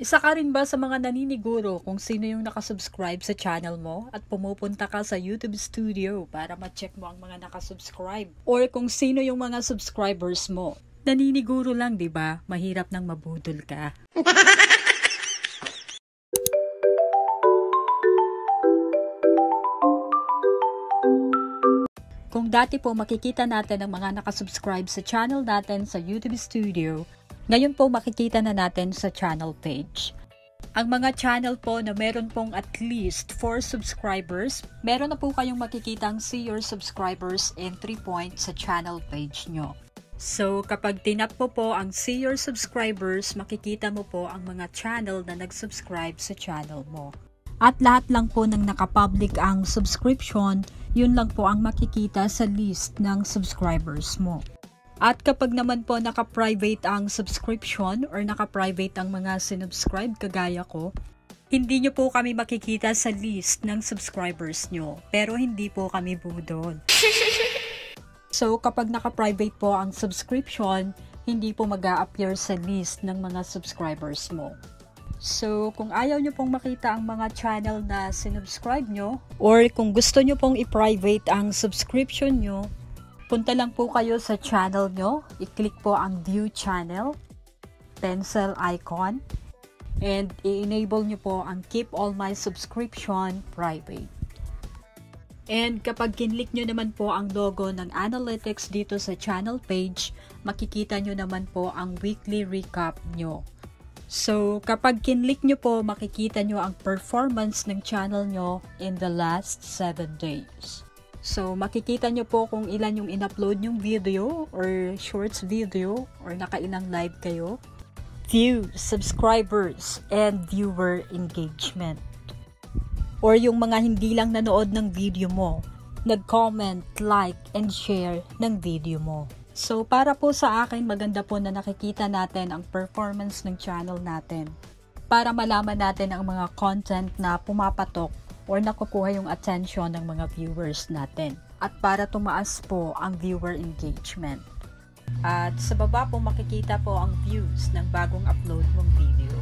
Isa ka rin ba sa mga naniniguro kung sino yung nakasubscribe sa channel mo at pumupunta ka sa YouTube Studio para ma-check mo ang mga nakasubscribe? Or kung sino yung mga subscribers mo? Naniniguro lang, di ba? Mahirap nang mabudol ka. Kung dati po makikita natin ang mga nakasubscribe sa channel natin sa YouTube Studio, ngayon po makikita na natin sa channel page. Ang mga channel po na meron pong at least 4 subscribers, meron na po kayong makikitang see your subscribers entry point sa channel page nyo. So, kapag tinap mo po ang see your subscribers, makikita mo po ang mga channel na nag-subscribe sa channel mo. At lahat lang po ng nakapublic ang subscription, yun lang po ang makikita sa list ng subscribers mo. At kapag naman po naka-private ang subscription or naka-private ang mga sinubscribe kagaya ko, hindi nyo po kami makikita sa list ng subscribers nyo, pero hindi po kami budol. So kapag naka-private po ang subscription, hindi po mag-a-appear sa list ng mga subscribers mo. So kung ayaw nyo pong makita ang mga channel na sinubscribe nyo, or kung gusto nyo pong i-private ang subscription nyo, punta lang po kayo sa channel nyo, i-click po ang view channel, pencil icon, and i-enable nyo po ang keep all my subscription private. And kapag kinlik nyo naman po ang logo ng analytics dito sa channel page, makikita nyo naman po ang weekly recap nyo. So kapag kinlik nyo po, makikita nyo ang performance ng channel nyo in the last 7 days. So, makikita nyo po kung ilan yung in-upload yung video or shorts video or nakailang live kayo. Views, subscribers, and viewer engagement. Or yung mga hindi lang nanood ng video mo, nag-comment, like, and share ng video mo. So, para po sa akin, maganda po na nakikita natin ang performance ng channel natin para malaman natin ang mga content na pumapatok or nakukuha yung attention ng mga viewers natin. At para tumaas po ang viewer engagement. At sa baba po makikita po ang views ng bagong upload mong video.